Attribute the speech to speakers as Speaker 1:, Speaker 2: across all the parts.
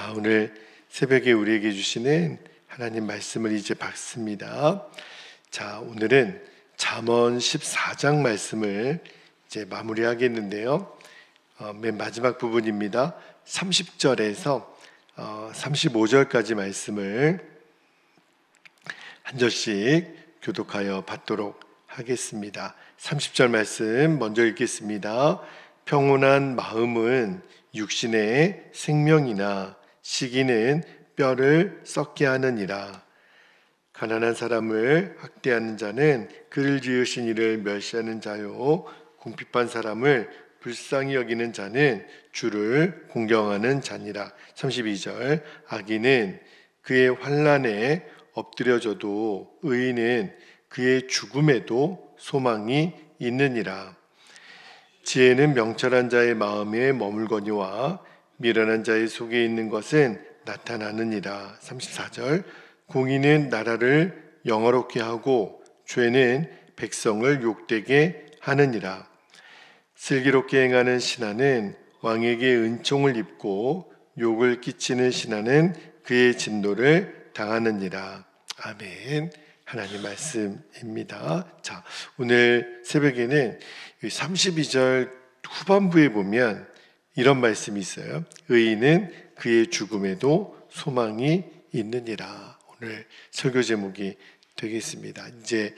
Speaker 1: 자, 오늘 새벽에 우리에게 주시는 하나님 말씀을 이제 받습니다. 자, 오늘은 잠언 14장 말씀을 이제 마무리하겠는데요. 맨 마지막 부분입니다. 30절에서 35절까지 말씀을 한 절씩 교독하여 받도록 하겠습니다. 30절 말씀 먼저 읽겠습니다. 평온한 마음은 육신의 생명이나 시기는 뼈를 썩게 하느니라. 가난한 사람을 학대하는 자는 그를 지으신 이를 멸시하는 자요, 궁핍한 사람을 불쌍히 여기는 자는 주를 공경하는 자니라. 32절 악인은 그의 환난에 엎드려져도 의인은 그의 죽음에도 소망이 있느니라. 지혜는 명철한 자의 마음에 머물거니와 미련한 자의 속에 있는 것은 나타나느니라. 34절 공의는 나라를 영화롭게 하고 죄는 백성을 욕되게 하느니라. 슬기롭게 행하는 신하는 왕에게 은총을 입고 욕을 끼치는 신하는 그의 진노를 당하느니라. 아멘. 하나님 말씀입니다. 자, 오늘 새벽에는 32절 후반부에 보면 이런 말씀이 있어요. 의인은 그의 죽음에도 소망이 있느니라. 오늘 설교 제목이 되겠습니다. 이제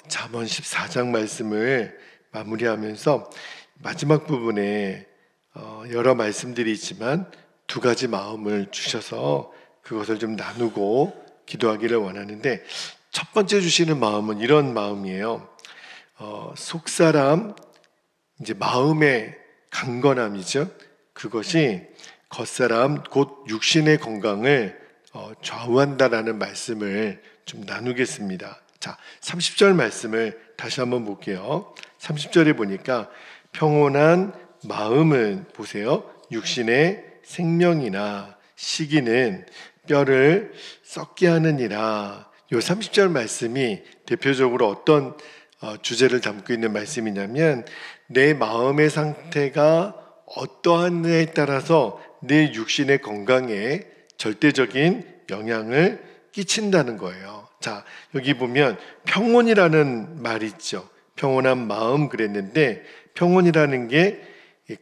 Speaker 1: 잠언 14장 말씀을 마무리하면서 마지막 부분에 여러 말씀들이 있지만 두 가지 마음을 주셔서 그것을 좀 나누고 기도하기를 원하는데, 첫 번째 주시는 마음은 이런 마음이에요. 속사람, 이제 마음의 강건함이죠. 그것이 겉사람 곧 육신의 건강을 좌우한다라는 말씀을 좀 나누겠습니다. 자, 30절 말씀을 다시 한번 볼게요. 30절에 보니까 평온한 마음은 보세요. 육신의 생명이나 시기는 뼈를 썩게 하느니라. 요 30절 말씀이 대표적으로 어떤 주제를 담고 있는 말씀이냐면, 내 마음의 상태가 어떠한에 따라서 내 육신의 건강에 절대적인 영향을 끼친다는 거예요. 자, 여기 보면 평온이라는 말이 있죠. 평온한 마음 그랬는데, 평온이라는 게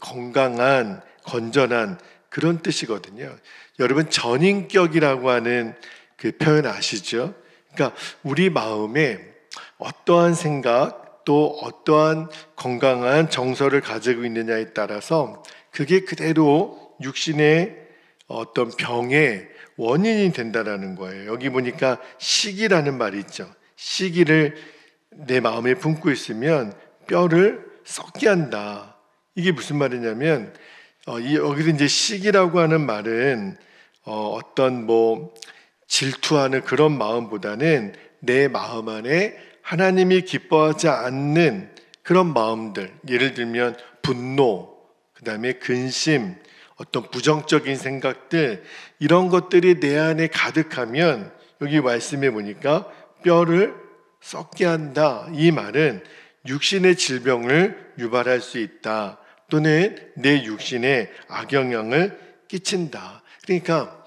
Speaker 1: 건강한, 건전한 그런 뜻이거든요. 여러분, 전인격이라고 하는 그 표현 아시죠? 그러니까 우리 마음에 어떠한 생각, 또 어떠한 건강한 정서를 가지고 있느냐에 따라서 그게 그대로 육신의 어떤 병의 원인이 된다는 거예요. 여기 보니까 시기라는 말이 있죠. 시기를 내 마음에 품고 있으면 뼈를 썩게 한다. 이게 무슨 말이냐면, 여기서 이제 시기라고 하는 말은 어떤 질투하는 그런 마음보다는 내 마음 안에 하나님이 기뻐하지 않는 그런 마음들, 예를 들면 분노, 그 다음에 근심, 어떤 부정적인 생각들, 이런 것들이 내 안에 가득하면 여기 말씀해 보니까 뼈를 썩게 한다. 이 말은 육신의 질병을 유발할 수 있다, 또는 내 육신에 악영향을 끼친다. 그러니까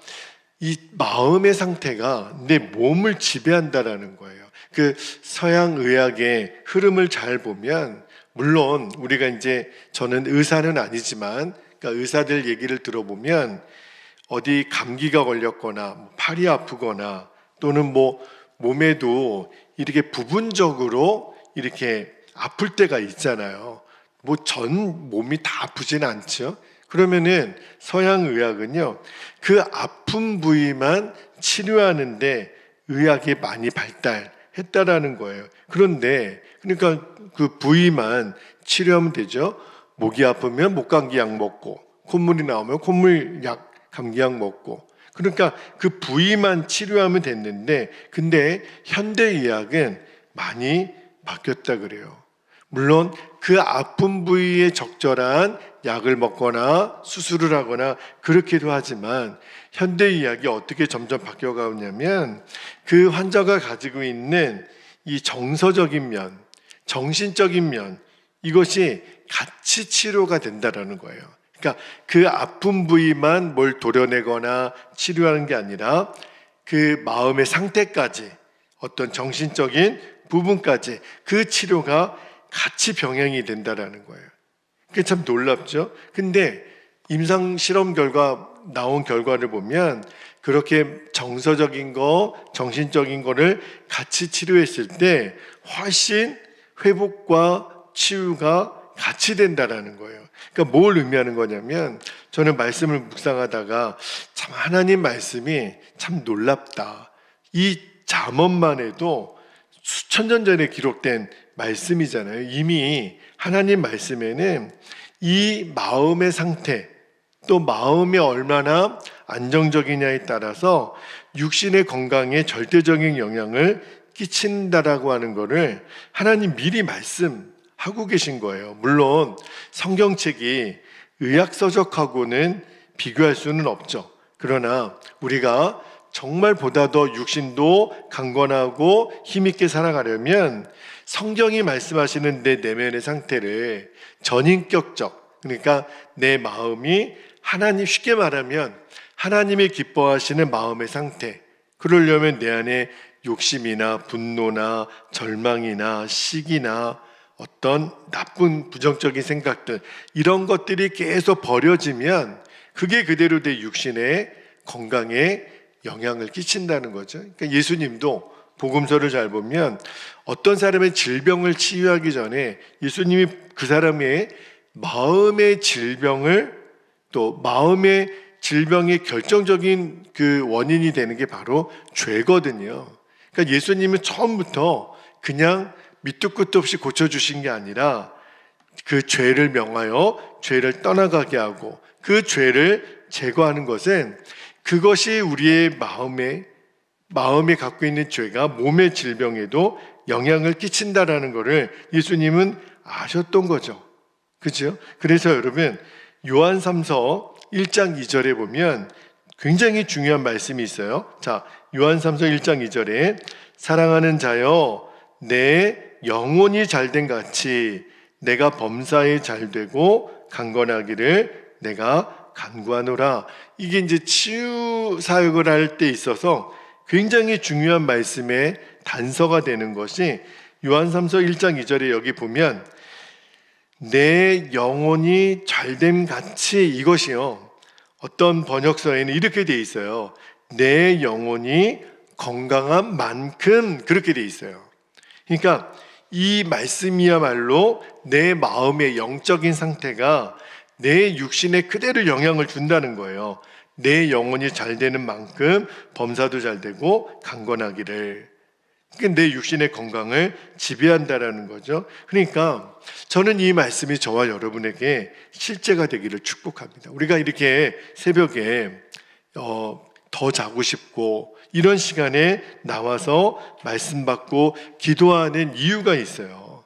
Speaker 1: 이 마음의 상태가 내 몸을 지배한다라는 거예요. 그 서양 의학의 흐름을 잘 보면, 물론 우리가 이제, 저는 의사는 아니지만, 그러니까 의사들 얘기를 들어보면 어디 감기가 걸렸거나 팔이 아프거나 또는 몸에도 이렇게 부분적으로 이렇게 아플 때가 있잖아요. 전 몸이 다 아프진 않죠. 그러면은 서양 의학은요, 그 아픈 부위만 치료하는데 의학이 많이 발달했다라는 거예요. 그런데 그러니까 그 부위만 치료하면 되죠. 목이 아프면 목감기 약 먹고, 콧물이 나오면 콧물 약, 감기 약 먹고, 그러니까 그 부위만 치료하면 됐는데, 근데 현대의학은 많이 바뀌었다 그래요. 물론 그 아픈 부위에 적절한 약을 먹거나 수술을 하거나 그렇기도 하지만, 현대의학이 어떻게 점점 바뀌어가냐면, 그 환자가 가지고 있는 이 정서적인 면, 정신적인 면, 이것이 같이 치료가 된다라는 거예요. 그러니까 그 아픈 부위만 뭘 도려내거나 치료하는 게 아니라 그 마음의 상태까지, 어떤 정신적인 부분까지 그 치료가 같이 병행이 된다라는 거예요. 그게 참 놀랍죠. 근데 임상 실험 결과 나온 결과를 보면 그렇게 정서적인 거, 정신적인 거를 같이 치료했을 때 훨씬 회복과 치유가 같이 된다라는 거예요. 그러니까 뭘 의미하는 거냐면, 저는 말씀을 묵상하다가 참 하나님 말씀이 참 놀랍다. 이 잠언만 해도 수천 년 전에 기록된 말씀이잖아요. 이미 하나님 말씀에는 이 마음의 상태, 또 마음이 얼마나 안정적이냐에 따라서 육신의 건강에 절대적인 영향을 끼친다라고 하는 것을 하나님 미리 말씀하고 계신 거예요. 물론 성경책이 의학서적하고는 비교할 수는 없죠. 그러나 우리가 정말 보다 더 육신도 강건하고 힘있게 살아가려면 성경이 말씀하시는 내 내면의 상태를 전인격적, 그러니까 내 마음이 하나님, 쉽게 말하면 하나님이 기뻐하시는 마음의 상태, 그러려면 내 안에 욕심이나 분노나 절망이나 시기나 어떤 나쁜 부정적인 생각들, 이런 것들이 계속 버려지면 그게 그대로 내 육신의 건강에 영향을 끼친다는 거죠. 그러니까 예수님도 복음서를 잘 보면 어떤 사람의 질병을 치유하기 전에 예수님이 그 사람의 마음의 질병을, 또 마음의 질병의 결정적인 그 원인이 되는 게 바로 죄거든요. 그러니까 예수님은 처음부터 그냥 밑도 끝도 없이 고쳐주신 게 아니라 그 죄를 명하여 죄를 떠나가게 하고, 그 죄를 제거하는 것은 그것이 우리의 마음에 갖고 있는 죄가 몸의 질병에도 영향을 끼친다라는 것을 예수님은 아셨던 거죠. 그렇죠? 그래서 여러분, 요한삼서 1장 2절에 보면 굉장히 중요한 말씀이 있어요. 자, 요한삼서 1장 2절에 사랑하는 자여, 내 영혼이 잘된 같이 내가 범사에 잘되고 강건하기를 내가 간구하노라. 이게 이제 치유 사역을 할 때 있어서 굉장히 중요한 말씀의 단서가 되는 것이 요한삼서 1장 2절에 여기 보면 내 영혼이 잘됨 같이, 이것이요, 어떤 번역서에는 이렇게 돼 있어요. 내 영혼이 건강한 만큼, 그렇게 돼 있어요. 그러니까 이 말씀이야말로 내 마음의 영적인 상태가 내 육신에 그대로 영향을 준다는 거예요. 내 영혼이 잘 되는 만큼 범사도 잘 되고 강건하기를. 그러니까 내 육신의 건강을 지배한다라는 거죠. 그러니까 저는 이 말씀이 저와 여러분에게 실제가 되기를 축복합니다. 우리가 이렇게 새벽에 더 자고 싶고 이런 시간에 나와서 말씀 받고 기도하는 이유가 있어요.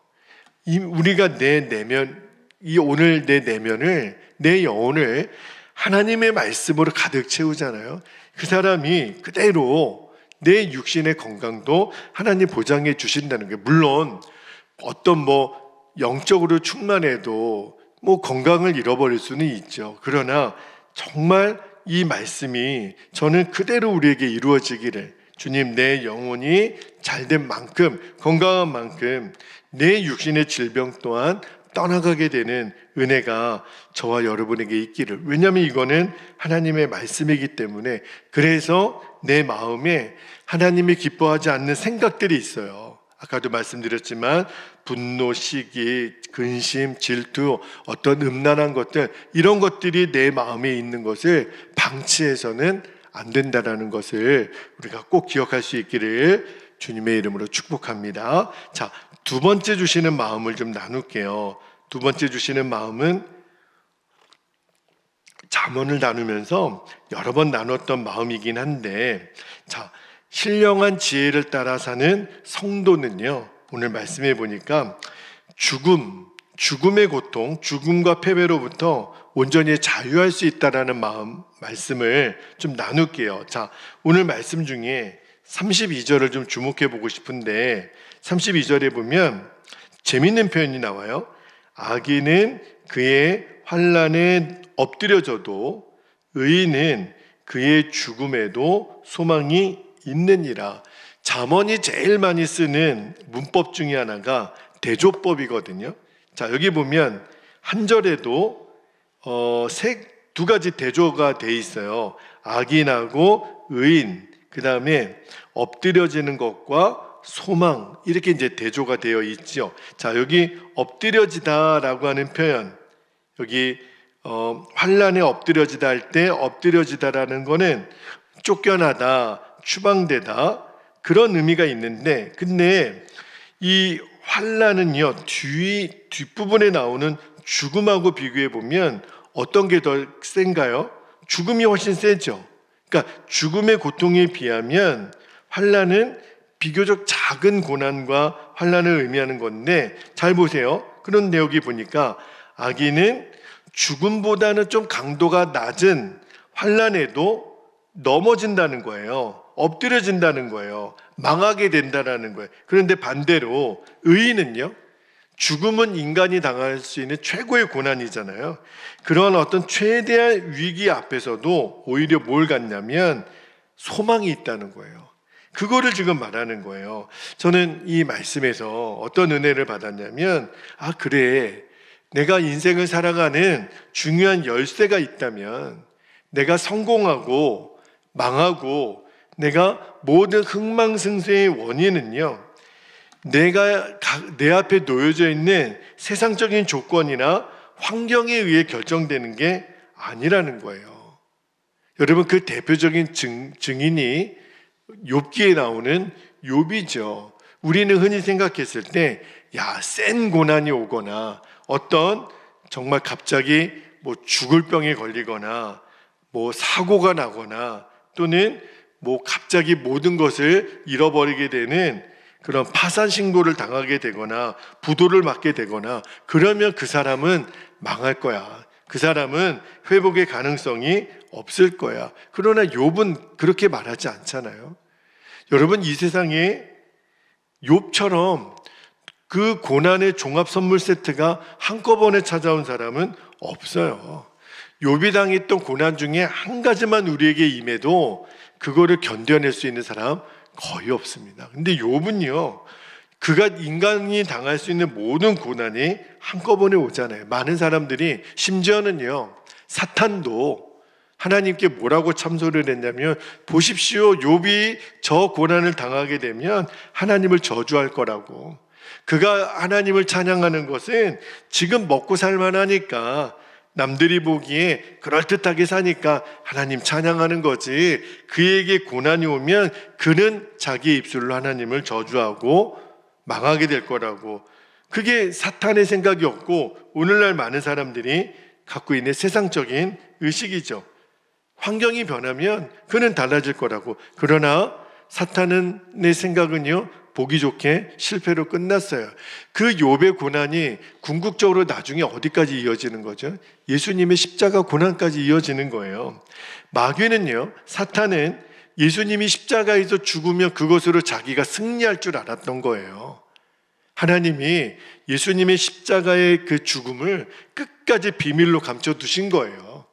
Speaker 1: 우리가 내 내면, 오늘 내 내면을, 내 영혼을 하나님의 말씀으로 가득 채우잖아요. 그 사람이 그대로 내 육신의 건강도 하나님 보장해 주신다는 게, 물론 어떤 영적으로 충만해도 건강을 잃어버릴 수는 있죠. 그러나 정말 이 말씀이 저는 그대로 우리에게 이루어지기를, 주님, 내 영혼이 잘된 만큼, 건강한 만큼 내 육신의 질병 또한 떠나가게 되는 은혜가 저와 여러분에게 있기를. 왜냐하면 이거는 하나님의 말씀이기 때문에. 그래서 내 마음에 하나님이 기뻐하지 않는 생각들이 있어요. 아까도 말씀드렸지만 분노, 시기, 근심, 질투, 어떤 음란한 것들, 이런 것들이 내 마음에 있는 것을 방치해서는 안 된다라는 것을 우리가 꼭 기억할 수 있기를 주님의 이름으로 축복합니다. 자, 두 번째 주시는 마음을 좀 나눌게요. 두 번째 주시는 마음은 잠언을 나누면서 여러 번 나눴던 마음이긴 한데, 자, 신령한 지혜를 따라 사는 성도는요, 오늘 말씀해 보니까 죽음의 고통, 죽음과 패배로부터 온전히 자유할 수 있다라는 말씀을 좀 나눌게요. 자, 오늘 말씀 중에 32절을 좀 주목해 보고 싶은데, 32절에 보면 재밌는 표현이 나와요. 악인은 그의 환난에 엎드려져도 의인은 그의 죽음에도 소망이 있느니라. 잠언이 제일 많이 쓰는 문법 중에 하나가 대조법이거든요. 자, 여기 보면 한 절에도 두 가지 대조가 돼 있어요. 악인하고 의인, 그 다음에 엎드려지는 것과 소망, 이렇게 이제 대조가 되어 있죠. 자, 여기 엎드려지다라고 하는 표현, 여기 환난에 엎드려지다 할 때 엎드려지다라는 거는 쫓겨나다, 추방되다, 그런 의미가 있는데, 근데 이 환난은요, 뒷부분에 나오는 죽음하고 비교해 보면 어떤 게 더 센가요? 죽음이 훨씬 세죠. 그러니까 죽음의 고통에 비하면 환난은 비교적 작은 고난과 환난을 의미하는 건데, 잘 보세요. 그런데 여기 보니까 악인은 죽음보다는 좀 강도가 낮은 환난에도 넘어진다는 거예요. 엎드려진다는 거예요. 망하게 된다는 거예요. 그런데 반대로 의인은요, 죽음은 인간이 당할 수 있는 최고의 고난이잖아요. 그런 어떤 최대한 위기 앞에서도 오히려 뭘 갖냐면 소망이 있다는 거예요. 그거를 지금 말하는 거예요. 저는 이 말씀에서 어떤 은혜를 받았냐면, 아, 그래, 내가 인생을 살아가는 중요한 열쇠가 있다면, 내가 성공하고 망하고 내가 모든 흥망승쇠의 원인은요, 내가 내 앞에 놓여져 있는 세상적인 조건이나 환경에 의해 결정되는 게 아니라는 거예요. 여러분, 그 대표적인 증인이 욥기에 나오는 욥이죠. 우리는 흔히 생각했을 때, 야, 센 고난이 오거나 어떤 정말 갑자기 뭐 죽을 병에 걸리거나 뭐 사고가 나거나 또는 뭐 갑자기 모든 것을 잃어버리게 되는 그런 파산 신고를 당하게 되거나 부도를 맞게 되거나 그러면 그 사람은 망할 거야. 그 사람은 회복의 가능성이 없을 거야. 그러나 욥은 그렇게 말하지 않잖아요. 여러분, 이 세상에 욥처럼 그 고난의 종합 선물 세트가 한꺼번에 찾아온 사람은 없어요. 욥이 당했던 고난 중에 한 가지만 우리에게 임해도 그거를 견뎌낼 수 있는 사람 거의 없습니다. 근데 욥은요, 그가 인간이 당할 수 있는 모든 고난이 한꺼번에 오잖아요. 많은 사람들이, 심지어는요, 사탄도 하나님께 뭐라고 참소를 했냐면, 보십시오, 욥이 저 고난을 당하게 되면 하나님을 저주할 거라고. 그가 하나님을 찬양하는 것은 지금 먹고 살만하니까, 남들이 보기에 그럴듯하게 사니까 하나님 찬양하는 거지, 그에게 고난이 오면 그는 자기 입술로 하나님을 저주하고 망하게 될 거라고. 그게 사탄의 생각이었고, 오늘날 많은 사람들이 갖고 있는 세상적인 의식이죠. 환경이 변하면 그는 달라질 거라고. 그러나 사탄의 생각은요, 보기 좋게 실패로 끝났어요. 그 욥의 고난이 궁극적으로 나중에 어디까지 이어지는 거죠? 예수님의 십자가 고난까지 이어지는 거예요. 마귀는요, 사탄은 예수님이 십자가에서 죽으면 그것으로 자기가 승리할 줄 알았던 거예요. 하나님이 예수님의 십자가의 그 죽음을 끝까지 비밀로 감춰두신 거예요.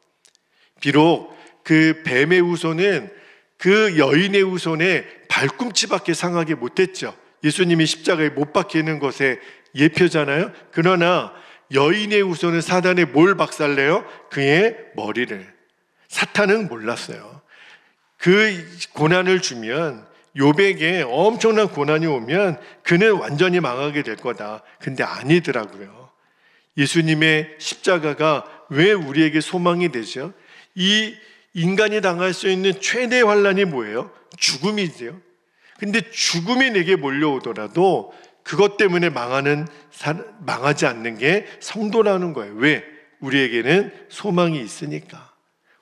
Speaker 1: 비록 그 뱀의 후손은 그 여인의 후손의 발꿈치밖에 상하게 못했죠. 예수님이 십자가에 못 박히는 것에 예표잖아요. 그러나 여인의 후손은 사단에 뭘 박살내요? 그의 머리를. 사탄은 몰랐어요. 그 고난을 주면, 욥에게 엄청난 고난이 오면 그는 완전히 망하게 될 거다. 근데 아니더라고요. 예수님의 십자가가 왜 우리에게 소망이 되죠? 이 인간이 당할 수 있는 최대 환난이 뭐예요? 죽음이죠. 근데 죽음이 내게 몰려오더라도 그것 때문에 망하지 않는 게 성도라는 거예요. 왜? 우리에게는 소망이 있으니까.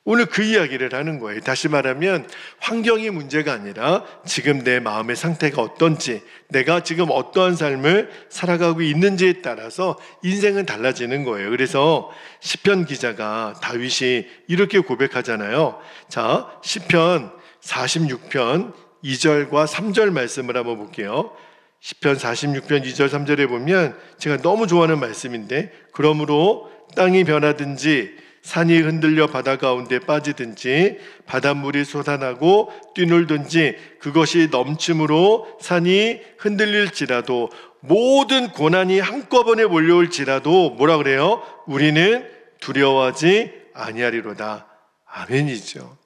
Speaker 1: 오늘 그 이야기를 하는 거예요. 다시 말하면 환경이 문제가 아니라 지금 내 마음의 상태가 어떤지, 내가 지금 어떠한 삶을 살아가고 있는지에 따라서 인생은 달라지는 거예요. 그래서 시편 기자가, 다윗이 이렇게 고백하잖아요. 자, 시편 46편 2절과 3절 말씀을 한번 볼게요. 시편 46편 2절 3절에 보면 제가 너무 좋아하는 말씀인데, 그러므로 땅이 변하든지 산이 흔들려 바다 가운데 빠지든지 바닷물이 솟아나고 뛰놀든지 그것이 넘침으로 산이 흔들릴지라도 모든 고난이 한꺼번에 몰려올지라도 뭐라 그래요? 우리는 두려워하지 아니하리로다. 아멘이죠.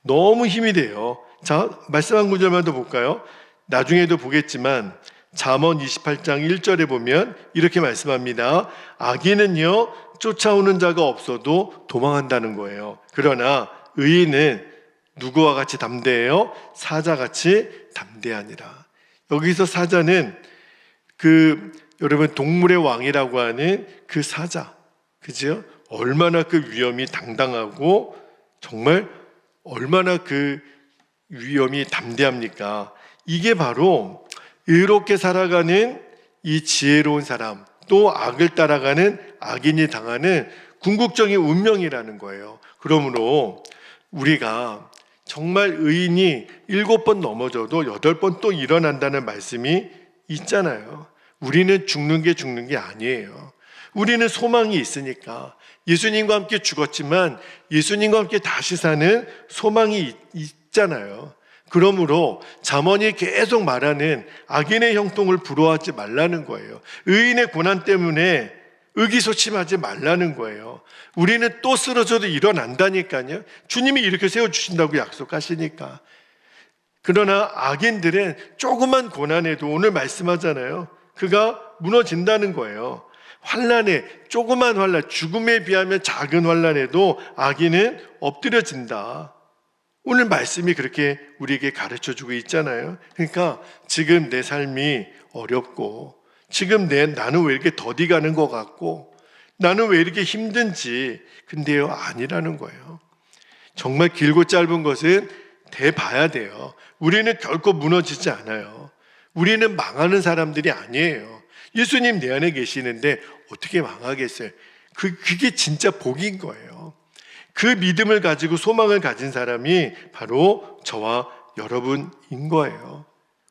Speaker 1: 너무 힘이 돼요. 자, 말씀 한 구절만 더 볼까요? 나중에도 보겠지만 잠언 28장 1절에 보면 이렇게 말씀합니다. 악인은요 쫓아오는 자가 없어도 도망한다는 거예요. 그러나 의인은 누구와 같이 담대해요? 사자같이 담대하니라. 여기서 사자는 여러분 동물의 왕이라고 하는 그 사자, 그죠? 얼마나 그 위엄이 당당하고 정말 얼마나 그 위엄이 담대합니까? 이게 바로 의롭게 살아가는 이 지혜로운 사람, 또 악을 따라가는 악인이 당하는 궁극적인 운명이라는 거예요. 그러므로 우리가 정말 의인이 7번 넘어져도 8번 또 일어난다는 말씀이 있잖아요. 우리는 죽는 게 아니에요. 우리는 소망이 있으니까. 예수님과 함께 죽었지만 예수님과 함께 다시 사는 소망이 있잖아요. 그러므로 잠언이 계속 말하는 악인의 형통을 부러워하지 말라는 거예요. 의인의 고난 때문에 의기소침하지 말라는 거예요. 우리는 또 쓰러져도 일어난다니까요. 주님이 이렇게 세워주신다고 약속하시니까. 그러나 악인들은 조그만 고난에도 오늘 말씀하잖아요. 그가 무너진다는 거예요. 환난에, 조그만 환난, 죽음에 비하면 작은 환난에도 악인은 엎드려진다. 오늘 말씀이 그렇게 우리에게 가르쳐주고 있잖아요. 그러니까 지금 내 삶이 어렵고 지금 나는 왜 이렇게 더디 가는 것 같고 나는 왜 이렇게 힘든지 근데요 아니라는 거예요. 정말 길고 짧은 것은 대봐야 돼요. 우리는 결코 무너지지 않아요. 우리는 망하는 사람들이 아니에요. 예수님 내 안에 계시는데 어떻게 망하겠어요? 그게 진짜 복인 거예요. 그 믿음을 가지고 소망을 가진 사람이 바로 저와 여러분인 거예요.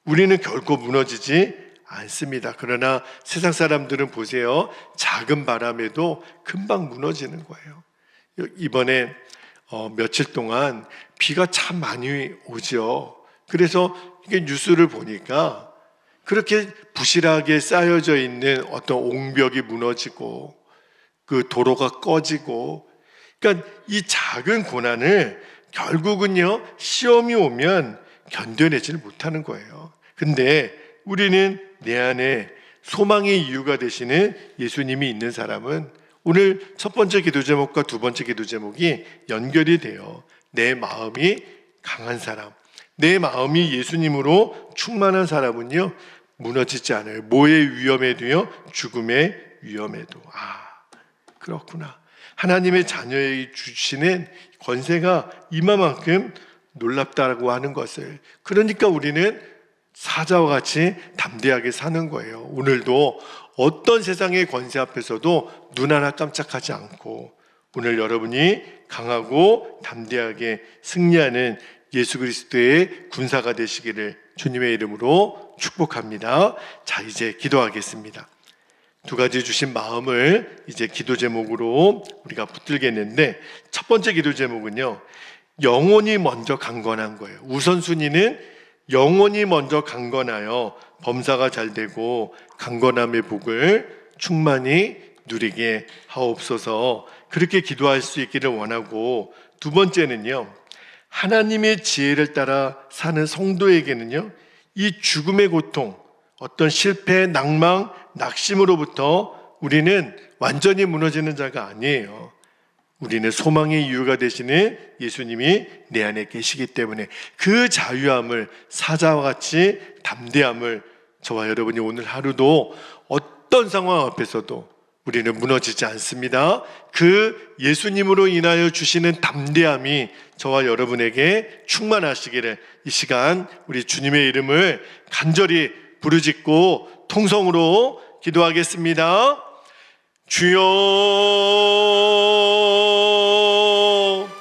Speaker 1: 우리는 결코 무너지지 않습니다. 그러나 세상 사람들은 보세요. 작은 바람에도 금방 무너지는 거예요. 이번에 며칠 동안 비가 참 많이 오죠. 그래서 이게 뉴스를 보니까 그렇게 부실하게 쌓여져 있는 어떤 옹벽이 무너지고 그 도로가 꺼지고 그러니까 이 작은 고난을 결국은요 시험이 오면 견뎌내지를 못하는 거예요. 근데 우리는 내 안에 소망의 이유가 되시는 예수님이 있는 사람은 오늘 첫 번째 기도 제목과 두 번째 기도 제목이 연결이 돼요. 내 마음이 강한 사람, 내 마음이 예수님으로 충만한 사람은요 무너지지 않아요. 뭐의 위험에도요 죽음의 위험에도. 그렇구나. 하나님의 자녀에게 주시는 권세가 이만큼 놀랍다고 하는 것을. 그러니까 우리는 사자와 같이 담대하게 사는 거예요. 오늘도 어떤 세상의 권세 앞에서도 눈 하나 깜짝하지 않고 오늘 여러분이 강하고 담대하게 승리하는 예수 그리스도의 군사가 되시기를 주님의 이름으로 축복합니다. 자, 이제 기도하겠습니다. 두 가지 주신 마음을 이제 기도 제목으로 우리가 붙들겠는데 첫 번째 기도 제목은요. 영혼이 먼저 강건한 거예요. 우선순위는 영혼이 먼저 강건하여 범사가 잘 되고 강건함의 복을 충만히 누리게 하옵소서. 그렇게 기도할 수 있기를 원하고 두 번째는요. 하나님의 지혜를 따라 사는 성도에게는요. 이 죽음의 고통, 어떤 실패, 낭망, 낙심으로부터 우리는 완전히 무너지는 자가 아니에요. 우리는 소망의 이유가 되시는 예수님이 내 안에 계시기 때문에 그 자유함을 사자와 같이 담대함을 저와 여러분이 오늘 하루도 어떤 상황 앞에서도 우리는 무너지지 않습니다. 그 예수님으로 인하여 주시는 담대함이 저와 여러분에게 충만하시기를 이 시간 우리 주님의 이름을 간절히 부르짖고 통성으로 기도하겠습니다. 주여